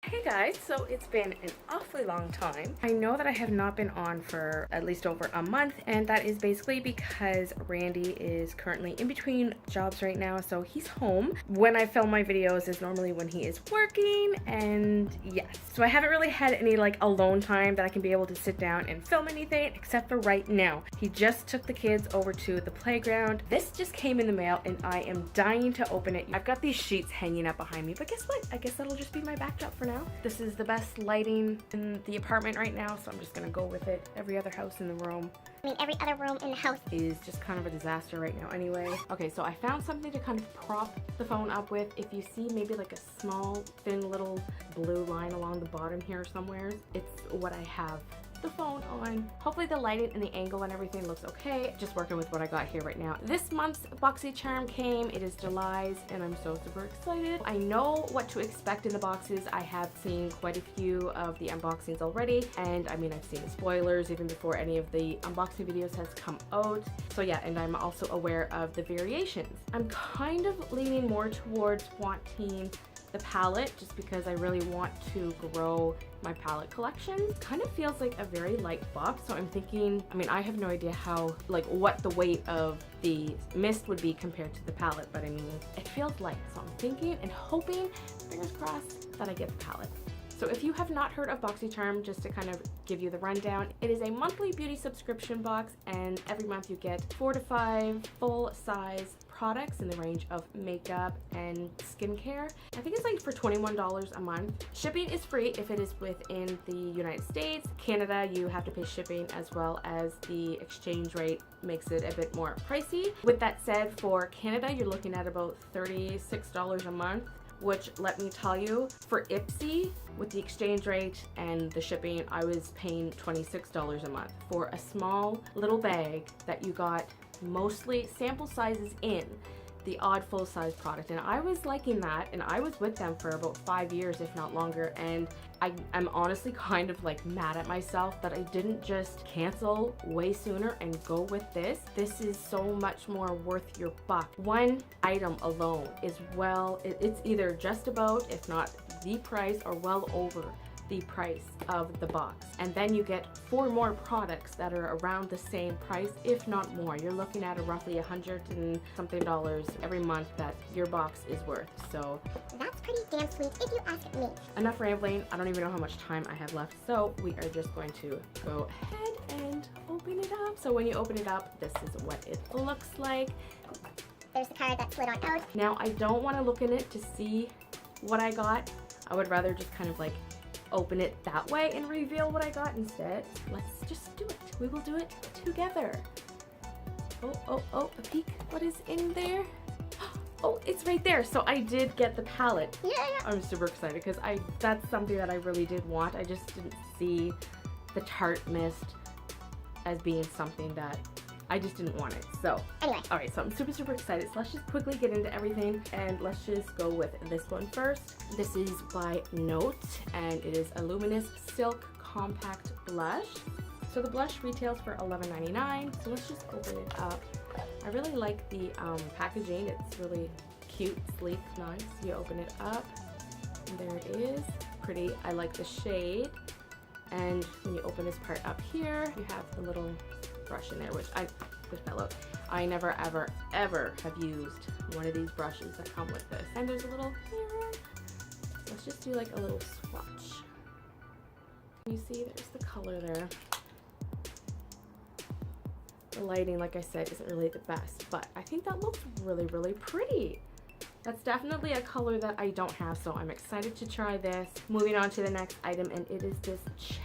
Hey guys, so it's been an awfully long time. I know that I have not been on for at least over a month, and that is basically because Randy is currently in between jobs right now, so he's home. When I film my videos is normally when he is working, and yes. So I haven't really had any like alone time that I can be able to sit down and film anything except for right now. He just took the kids over to the playground. This just came in the mail and I am dying to open it. I've got these sheets hanging up behind me, but guess what? I guess that'll just be my backdrop for now. This is the best lighting in the apartment right now, so I'm just gonna go with it. Every other house in the room, every other room in the house is just kind of a disaster right now anyway. Okay, so I found something to kind of prop the phone up with. If you see maybe like a small, thin little blue line along the bottom here somewhere, it's what I have the phone on. Hopefully the lighting and the angle and everything looks okay. Just working with what I got here right now. This month's Boxycharm came. It is July's and I'm so super excited. I know what to expect in the boxes. I have seen quite a few of the unboxings already, and I mean I've seen the spoilers even before any of the unboxing videos has come out. So yeah, and I'm also aware of the variations. I'm kind of leaning more towards wanting the palette just because I really want to grow my palette collection. Kind of feels like a very light box, so I'm thinking, I mean I have no idea how, like what the weight of the mist would be compared to the palette, but I mean it feels light, so I'm thinking and hoping, fingers crossed, that I get the palette. So if you have not heard of Boxycharm, just to kind of give you the rundown, it is a monthly beauty subscription box, and every month you get 4 to 5 full-size products in the range of makeup and skincare. I think it's like for $21 a month. Shipping is free if it is within the United States. Canada, you have to pay shipping, as well as the exchange rate makes it a bit more pricey. With that said, for Canada, you're looking at about $36 a month, which, let me tell you, for Ipsy, with the exchange rate and the shipping, I was paying $26 a month for a small little bag that you got mostly sample sizes in, the odd full-size product, and I was liking that, and I was with them for about 5 years, if not longer, and I'm honestly kind of like mad at myself that I didn't just cancel way sooner and go with this. This is so much more worth your buck. One item alone is it's either just about, if not the price, or well over the price of the box, and then you get 4 more products that are around the same price, if not more. You're looking at a roughly $100 and something every month that your box is worth. So that's pretty damn sweet if you ask me. Enough rambling. I don't even know how much time I have left, so we are just going to go ahead and open it up. So when you open it up, this is what it looks like. There's the card that slid on out. Now I don't want to look in it to see what I got. I would rather just kind of like open it that way and reveal what I got instead. Let's just do it. We will do it together. Oh, a peek. What is in there? Oh, it's right there. So I did get the palette. Yeah. I'm super excited because that's something that I really did want. I just didn't see the Tarte Mist as being something that I just didn't want it. So anyway, all right, so I'm super excited. So let's just quickly get into everything, and let's just go with this one first. This is by Note, and it is a Luminous Silk Compact Blush. So the blush retails for $11.99. So let's just open it up. I really like the packaging. It's really cute, sleek, nice. You open it up, and there it is. Pretty. I like the shade. And when you open this part up here, you have the little brush in there, which just fell out. I never ever have used one of these brushes that come with this. And there's a little mirror. Let's just do like a little swatch. You see there's the color there. The lighting, like I said, isn't really the best, but I think that looks really pretty. That's definitely a color that I don't have, so I'm excited to try this. Moving on to the next item, and it is this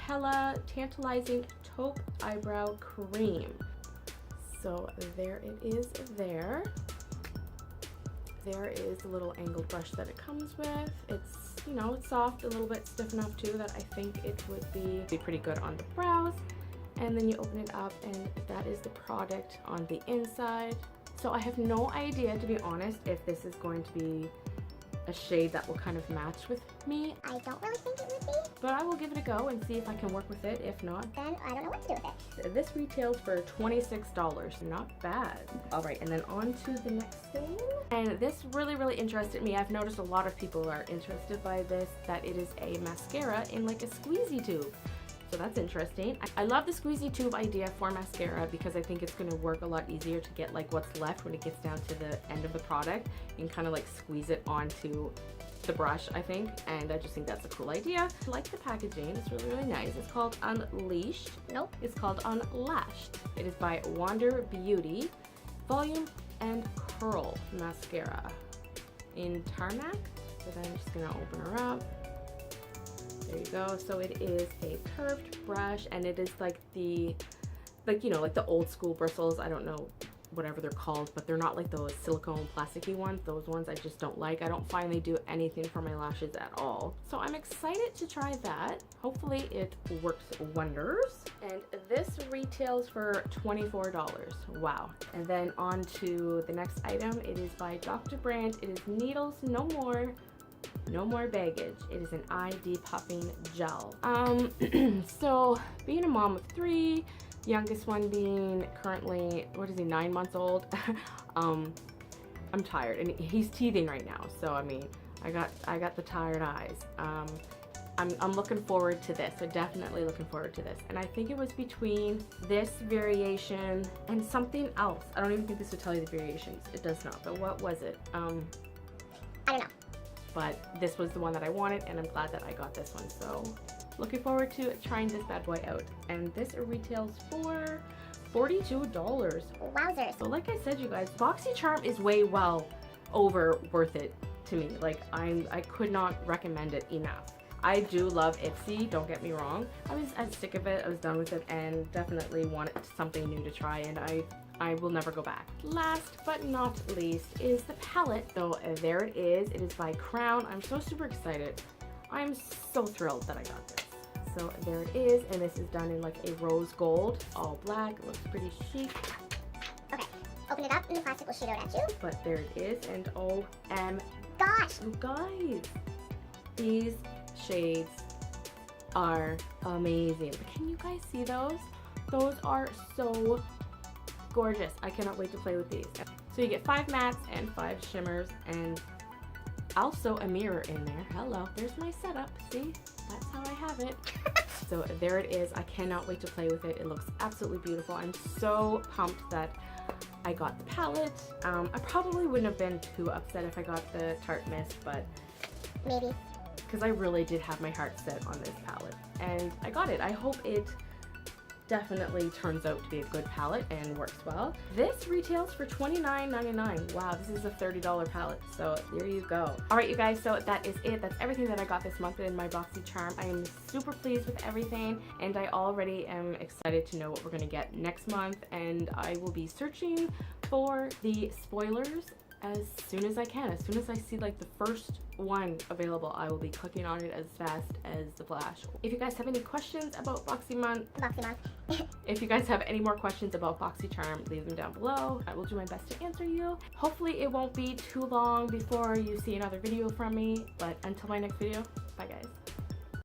Cella Tantalizing Taupe Eyebrow Cream. So there it is there. There is the little angled brush that it comes with. It's, you know, it's soft, a little bit stiff enough too that I think it would be pretty good on the brows. And then you open it up, and that is the product on the inside. So I have no idea, to be honest, if this is going to be a shade that will kind of match with me. I don't really think it would be. But I will give it a go and see if I can work with it. If not, Then I don't know what to do with it. this retails for $26. Not bad. All right, and then on to the next thing. And this really interested me. I've noticed a lot of people are interested by this, that it is a mascara in like a squeezy tube. So that's interesting. I love the squeezy tube idea for mascara because I think it's going to work a lot easier to get like what's left when it gets down to the end of the product. You can kind of like squeeze it onto the brush, I think, and I just think that's a cool idea. I like the packaging. It's really nice. It's called Unleashed. Nope, it's called Unlashed. It is by Wander Beauty Volume and Curl Mascara in Tarmac. So then I'm just gonna open her up. There you go. So it is a curved brush, and it is like the, you know, like the old school bristles. I don't know whatever they're called, but they're not like those silicone plasticky ones. Those ones I just don't like. I don't find they do anything for my lashes at all. So I'm excited to try that. Hopefully it works wonders. And this retails for $24. Wow. And then on to the next item. It is by Dr. Brandt. It is Needles No More. No more baggage. It is an eye depuffing gel. So being a mom of 3, youngest one being currently, what is he, 9 months old? I'm tired, and he's teething right now. So I mean, I got the tired eyes. I'm looking forward to this. I'm definitely looking forward to this. And I think it was between this variation and something else. I don't even think this would tell you the variations. It does not. But what was it? I don't know. But this was the one that I wanted, and I'm glad that I got this one. So looking forward to trying this bad boy out. And this retails for $42. Wowzers. So like I said, you guys, Boxycharm is way well over worth it to me. Like I could not recommend it enough. I do love Ipsy, don't get me wrong. I was sick of it, I was done with it, and definitely wanted something new to try, and I will never go back. Last but not least is the palette. So there it is. It is by Crown. I'm so super excited. I'm so thrilled that I got this. So there it is, and this is done in like a rose gold, all black. It looks pretty chic. Okay, open it up and the plastic will shoot out at you. But there it is, and Gosh! you guys, these shades are amazing. Can you guys see those? Those are so gorgeous. I cannot wait to play with these. So you get 5 mattes and 5 shimmers, and also a mirror in there. Hello, there's my setup. See, that's how I have it. So there it is. I cannot wait to play with it. It looks absolutely beautiful. I'm so pumped that I got the palette. I probably wouldn't have been too upset if I got the Tarte Mist, but Maybe. because I really did have my heart set on this palette, and I got it. I hope it definitely turns out to be a good palette and works well. This retails for $29.99. Wow, this is a $30 palette, so there you go. All right, you guys, so that is it. That's everything that I got this month in my Boxycharm. I am super pleased with everything, and I already am excited to know what we're gonna get next month, and I will be searching for the spoilers as soon as I can. As soon as I see like the first one available, I will be clicking on it as fast as the flash. If you guys have any questions about Boxycharm, if you guys have any more questions about Boxycharm, leave them down below. I will do my best to answer you. Hopefully it won't be too long before you see another video from me, but until my next video, bye guys.